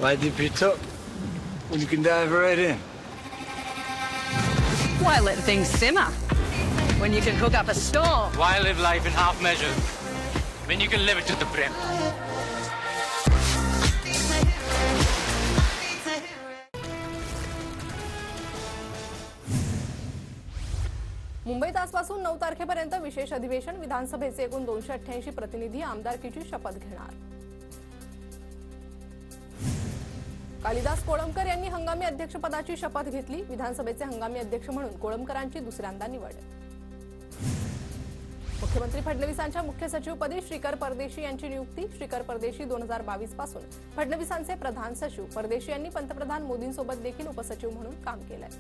Why dip it up when you can dive right in? Why let things simmer when you can cook up a storm? Why live life in half measures when you can live it to the brim? मुंबईत आजपासून 9 तारखेपर्यंत विशेष अधिवेशन विधानसभेचे एकूण 288 प्रतिनिधी आमदारकीची शपथ घेणार। कालिदास कोळंबकर यांनी हंगामी अध्यक्षपदाची शपथ घेतली। विधानसभेचे हंगामी अध्यक्ष म्हणून कोळंबकरांची दुसऱ्यांदा निवड। मुख्यमंत्री फडणवीसांच्या मुख्य सचिवपदी श्रीकर परदेशी यांची नियुक्ती। श्रीकर परदेशी 2022 पासून फडणवीसांचे प्रधान सचिव। परदेशी यांनी पंतप्रधान मोदींसोबत देखील उपसचिव म्हणून काम केलंय।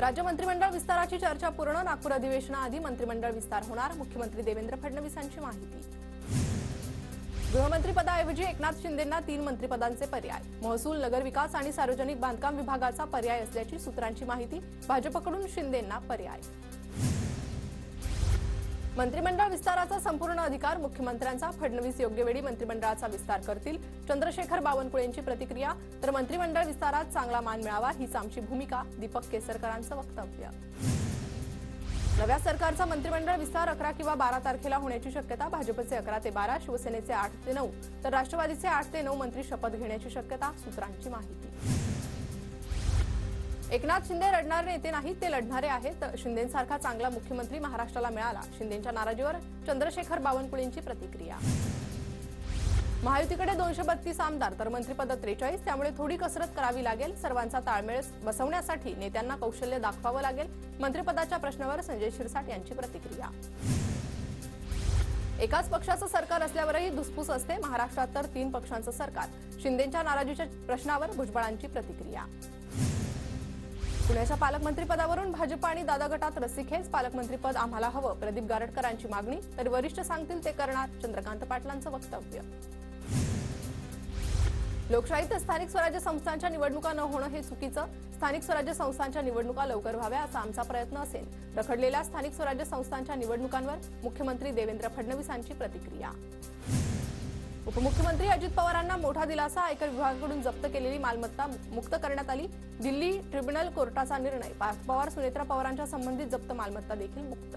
राज्य मंत्रिमंडळ विस्ताराची चर्चा पूर्ण। नागपूर अधिवेशनाआधी मंत्रिमंडळ विस्तार होणार। मुख्यमंत्री देवेंद्र फडणवीसांची माहिती। गृहमंत्रीपदाऐवजी एकनाथ शिंदेंना 3 मंत्रिपदांचे पर्याय। महसूल, नगरविकास आणि सार्वजनिक बांधकाम विभागाचा पर्याय असल्याची सूत्रांची माहिती। भाजपकडून शिंदेंना पर्याय। मंत्रिमंडळ विस्ताराचा संपूर्ण अधिकार मुख्यमंत्र्यांचा। फडणवीस योग्य वेळी मंत्रिमंडळाचा विस्तार करतील। चंद्रशेखर बावनकुळेंची प्रतिक्रिया। तर मंत्रिमंडळ विस्तारात चांगला मान मिळावा हीच आमची भूमिका। दीपक केसरकरांचं वक्तव्य। नव्या सरकारचा मंत्रिमंडळ विस्तार 11 किंवा 12 तारखेला होण्याची शक्यता। भाजपचे 11 ते 12, शिवसेनेचे 8 ते 9 तर राष्ट्रवादीचे 8 ते 9 मंत्री शपथ घेण्याची शक्यता। सूत्रांची माहिती। एकनाथ शिंदे रडणारे नेते नाहीत, ते लढणारे आहेत। शिंदेंसारखा चांगला मुख्यमंत्री महाराष्ट्राला मिळाला। शिंदेंच्या नाराजीवर चंद्रशेखर बावनकुळेंची प्रतिक्रिया। महायुतीकडे 232 आमदार तर मंत्रिपद 43, त्यामुळे थोडी कसरत करावी लागेल। सर्वांचा ताळमेळ बसवण्यासाठी नेत्यांना कौशल्य दाखवावं लागेल। मंत्रिपदाच्या प्रश्नावर संजय शिरसाट यांची प्रतिक्रिया। एकाच पक्षाचं सरकार असल्यावरही धुसफूस असते। महाराष्ट्रात तर 3 पक्षांचं सरकार। शिंदेंच्या नाराजीच्या प्रश्नावर भुजबळांची प्रतिक्रिया। पुण्याच्या पालकमंत्रीपदावरून भाजप आणि दादा गटात रस्सीखेच। पालकमंत्रीपद आम्हाला हवं, प्रदीप गारटकरांची मागणी। तर वरिष्ठ सांगतील ते करणार, चंद्रकांत पाटलांचं वक्तव्य। लोकशाहीत स्थानिक स्वराज्य संस्थांच्या निवडणुका न होणं हे चुकीचं। स्थानिक स्वराज्य संस्थांच्या निवडणुका लवकर व्हाव्या असा आमचा प्रयत्न असेल। रखडलेल्या स्थानिक स्वराज्य संस्थांच्या निवडणुकांवर मुख्यमंत्री देवेंद्र फडणवीसांची प्रतिक्रिया। उपमुख्यमंत्री अजित पवारांना मोठा दिलासा। आयकर विभागाकडून जप्त केलेली मालमत्ता मुक्त करण्यात आली। दिल्ली ट्रिब्युनल कोर्टाचा निर्णय। पार्थ पवार, सुनेत्रा पवारांच्या संबंधित जप्त मालमत्ता देखील मुक्त।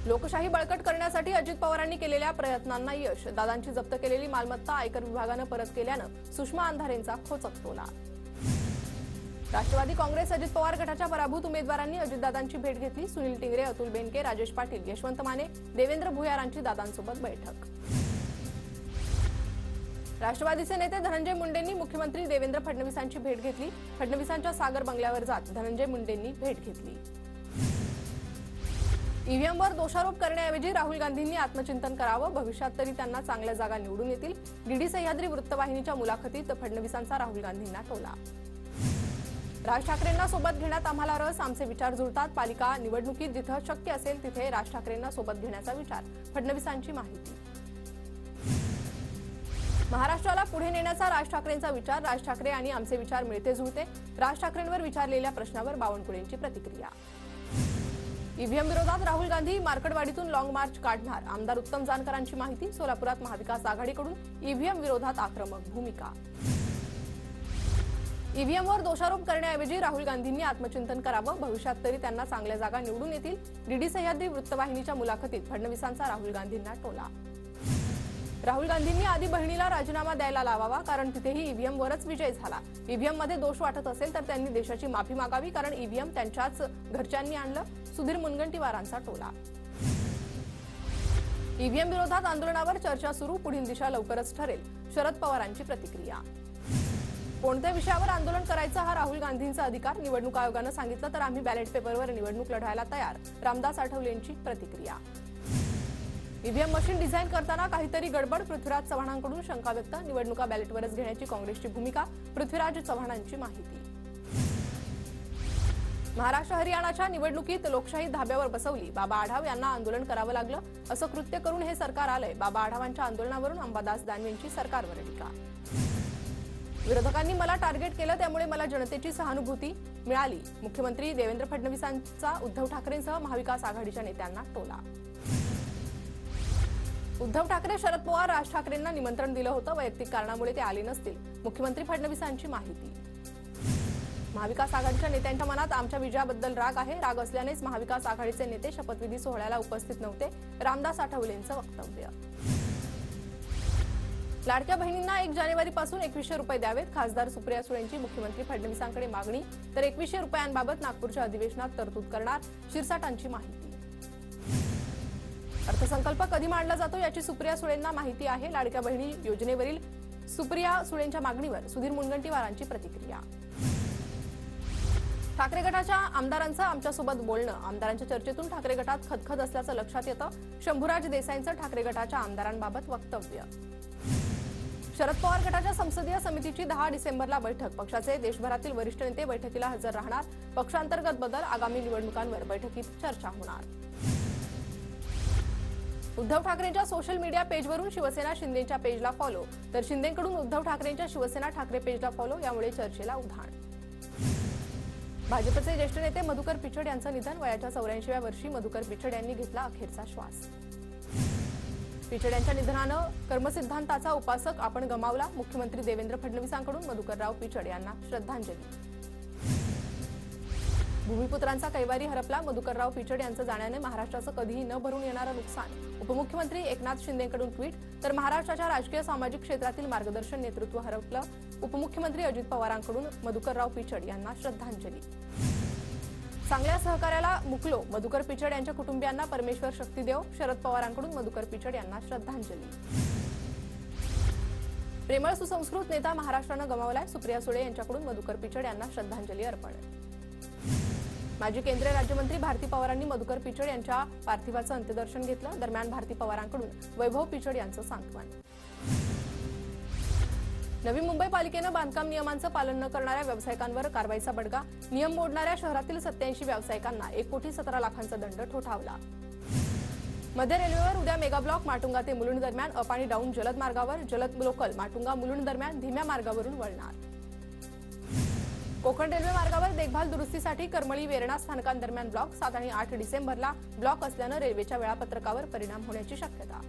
लोकशाही बळकट करण्यासाठी अजित पवारांनी केलेल्या प्रयत्नांना यश। दादांची जप्त केलेली मालमत्ता आयकर विभागानं परत केल्यानं सुषमा अंधारेंचा खोचक तोला। राष्ट्रवादी काँग्रेस अजित पवार गटाच्या पराभूत उमेदवारांनी अजितदादांची भेट घेतली। सुनील टिंगरे, अतुल बेनके, राजेश पाटील, यशवंत माने, देवेंद्र भुयारांची दादांसोबत बैठक। राष्ट्रवादीचे नेते धनंजय मुंडेंनी मुख्यमंत्री देवेंद्र फडणवीसांची भेट घेतली। फडणवीसांच्या सागर बंगल्यावर जात धनंजय मुंडेंनी भेट घेतली। ईव्हीएमवर दोषारोप करण्याऐवजी राहुल गांधींनी आत्मचिंतन करावं, भविष्यात तरी त्यांना चांगल्या जागा निवडून येतील। डीडी सह्याद्री वृत्तवाहिनीच्या मुलाखतीत फडणवीसांचा राहुल गांधींना टोला। राज ठाकरेंना सोबत घेण्यात आम्हाला रस, आमचे विचार जुळतात। पालिका निवडणुकीत जिथं शक्य असेल तिथे राज ठाकरेंना सोबत घेण्याचा विचार। फडणवीसांची माहिती। महाराष्ट्राला पुढे नेण्याचा राज ठाकरेंचा विचार। राज ठाकरे आणि आमचे विचार मिळते जुळते। राज ठाकरेंवर विचारलेल्या प्रश्नावर बावनकुळेंची प्रतिक्रिया। ईव्हीएम विरोधात राहुल गांधी मार्कडवाडीतून लॉंग मार्च काढणार। आमदार उत्तम जानकरांची माहिती। सोलापुरात महाविकास आघाडीकडून ईव्हीएम विरोधात आक्रमक भूमिका। ईव्हीएमवर दोषारोप करण्याऐवजी राहुल गांधींनी आत्मचिंतन करावं, भविष्यात तरी त्यांना चांगल्या जागा निवडून येतील। डीडी सह्याद्री वृत्तवाहिनीच्या मुलाखतीत फडणवीसांचा राहुल गांधींना टोला। राहुल गांधींनी आधी बहिणीला राजीनामा द्यायला लावावा, कारण तिथेही ईव्हीएमवरच विजय झाला। ईव्हीएममध्ये दोष वाटत असेल तर त्यांनी देशाची माफी मागावी, कारण ईव्हीएम त्यांच्याच घरच्यांनी आणलं। सुधीर मुनगंटीवारांचा टोला। ईव्हीएम विरोधात आंदोलनावर चर्चा सुरू, पुढील दिशा लवकरच ठरेल। शरद पवारांची प्रतिक्रिया। कोणत्या विषयावर आंदोलन करायचं हा राहुल गांधींचा अधिकार। निवडणूक आयोगानं सांगितलं तर आम्ही बॅलेट पेपरवर निवडणूक लढवायला तयार। रामदास आठवलेंची प्रतिक्रिया। ईव्हीएम मशीन डिझाईन करताना काहीतरी गडबड, पृथ्वीराज चव्हाणांकडून शंका व्यक्त। निवडणुका बॅलेटवरच घेण्याची काँग्रेसची भूमिका। पृथ्वीराज चव्हाणांची माहिती। महाराष्ट्र हरियाणाच्या निवडणुकीत लोकशाही धाब्यावर बसवली। बाबा आढाव यांना आंदोलन करावं लागलं, असं कृत्य करून हे सरकार आलंय। बाबा आढावांच्या आंदोलनावरून अंबादास दानवेंची सरकारवर टीका। विरोधकांनी मला टार्गेट केलं, त्यामुळे मला जनतेची सहानुभूती मिळाली। मुख्यमंत्री देवेंद्र फडणवीसांचा उद्धव ठाकरेंसह महाविकास आघाडीच्या नेत्यांना टोला। उद्धव ठाकरे शरद पवार राज ठाकरेंना निमंत्रण दिलं होतं, वैयक्तिक कारणामुळे ते आले नसतील. मुख्यमंत्री फडणवीसांची माहिती. महाविकास आघाडीच्या नेत्यांच्या मनात आमच्या विजयाबद्दल राग आहे. राग असल्यानेच महाविकास आघाडीचे नेते शपथविधी सोहळ्याला उपस्थित नव्हते. रामदास आठवलेंचं वक्तव्य. लाडक्या बहिणींना 1 जानेवारीपासून 2100 रुपये द्यावेत. खासदार सुप्रिया सुळेंची मुख्यमंत्री फडणवीसांकडे मागणी. तर 2100 रुपयांबाबत नागपूरच्या अधिवेशनात तरतूद करणार. शिरसाटांची माहिती. अर्थसंकल्प कधी मांडला जातो याची सुप्रिया सुळेंना माहिती आहे. लाडक्या बहिणी योजनेवरील सुप्रिया सुळेंच्या मागणीवर सुधीर मुनगंटीवारांची प्रतिक्रिया. ठाकरे गटाच्या आमदारांचं आमच्यासोबत बोलणं. आमदारांच्या चर्चेतून ठाकरे गटात खदखद असल्याचं लक्षात येतं. शंभूराज देसाईंचं ठाकरे गटाच्या आमदारांबाबत वक्तव्य. शरद पवार गटाच्या संसदीय समितीची 10 डिसेंबरला बैठक. पक्षाचे देशभरातील वरिष्ठ नेते बैठकीला हजर राहणार. पक्षांतर्गत बदल, आगामी निवडणुकांवर बैठकीत चर्चा होणार. उद्धव ठाकरेंच्या सोशल मीडिया पेजवरून शिवसेना शिंदेच्या पेजला फॉलो, तर शिंदेकडून उद्धव ठाकरेंच्या शिवसेना ठाकरे पेजला फॉलो. यामुळे चर्चेला उधाण. भाजपचे ज्येष्ठ नेते मधुकर पिचड यांचं निधन. वयाच्या 84व्या वर्षी मधुकर पिचड यांनी घेतला अखेरचा श्वास. पिचड यांच्या निधनानं कर्मसिद्धांताचा उपासक आपण गमावला. मुख्यमंत्री देवेंद्र फडणवीसांकडून मधुकरराव पिचड यांना श्रद्धांजली. भूमिपुत्रांचा कैवारी हरपला. मधुकरराव पिचड यांचं जाण्याने महाराष्ट्राचं कधीही न भरून येणारं नुकसान. उपमुख्यमंत्री एकनाथ शिंदेकडून ट्विट. तर महाराष्ट्राच्या राजकीय सामाजिक क्षेत्रातील मार्गदर्शन नेतृत्व हरपलं. उपमुख्यमंत्री अजित पवारांकडून मधुकरराव पिचड यांना श्रद्धांजली. चांगल्या सहकार्याला मुकलो. मधुकर पिचड यांच्या कुटुंबियांना परमेश्वर शक्ती देव. शरद पवारांकडून मधुकर पिचड यांना श्रद्धांजली. प्रेमळ सुसंस्कृत नेता महाराष्ट्रानं गमावलाय. सुप्रिया सुळे यांच्याकडून मधुकर पिचड यांना श्रद्धांजली अर्पण. माजी केंद्रीय राज्यमंत्री भारती पवारांनी मधुकर पिचड यांच्या पार्थिवाचं अंत्यदर्शन घेतलं. दरम्यान भारती पवारांकडून वैभव पिचड यांचं सांत्वन. नवी मुंबई पालिकेनं बांधकाम नियमांचं पालन न करणाऱ्या व्यावसायिकांवर कारवाईचा बडगा. नियम मोडणाऱ्या शहरातील 87 व्यावसायिकांना 1,17,00,000चा दंड ठोठावला. मध्य रेल्वेवर उद्या मेगा ब्लॉक. माटुंगा ते मुलुंड दरम्यान अप आणि डाऊन जलद मार्गावर. जलद लोकल माटुंगा मुलुंड दरम्यान धीम्या मार्गावरून वळणार. कोकण रेल्वे मार्गावर देखभाल दुरुस्तीसाठी करमळी वेरणा स्थानकांदरम्यान ब्लॉक. 7 आणि 8 डिसेंबरला ब्लॉक असल्यानं रेल्वेच्या वेळापत्रकावर परिणाम होण्याची शक्यता.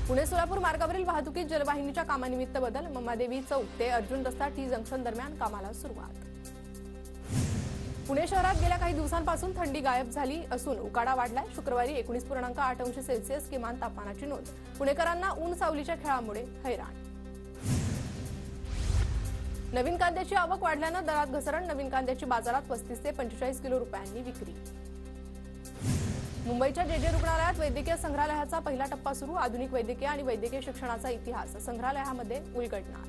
पुणे सोलापूर मार्गावरील वाहतुकीत जलवाहिनीच्या कामानिमित्त बदल. मम्मादेवी चौक ते अर्जुन रस्ता टी जंक्शन दरम्यान कामाला सुरुवात. पुणे शहरात गेल्या काही दिवसांपासून थंडी गायब झाली असून उकाडा वाढलाय. शुक्रवारी 19.8 अंश सेल्सिअस किमान तापमानाची नोंद. पुणेकरांना ऊन सावलीच्या खेळामुळे हैराण. नवीन कांद्याची आवक वाढल्यानं दरात घसरण. नवीन कांद्याची बाजारात 35 ते 45 किलो रुपयांनी विक्री. मुंबईच्या जे रुग्णालयात वैद्यकीय संग्रहालयाचा पहिला टप्पा सुरू. आधुनिक वैद्यकीय आणि वैद्यकीय शिक्षणाचा इतिहास संग्रहालयामध्ये उलगडणार.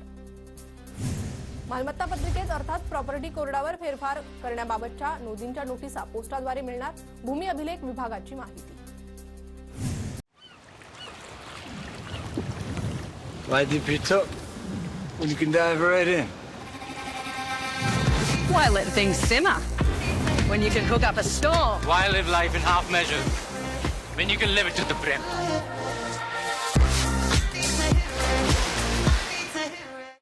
मालमत्ता पत्रिकेत अर्थात प्रॉपर्टी कोर्डावर फेरफार करण्याबाबतच्या नोंदींच्या नोटिसा पोस्टाद्वारे मिळणार. भूमी अभिलेख विभागाची माहिती. Why do you beat up when you can dive right in? Why let things simmer when you can cook up a storm? Why live life in half measures when you can live it to the brim?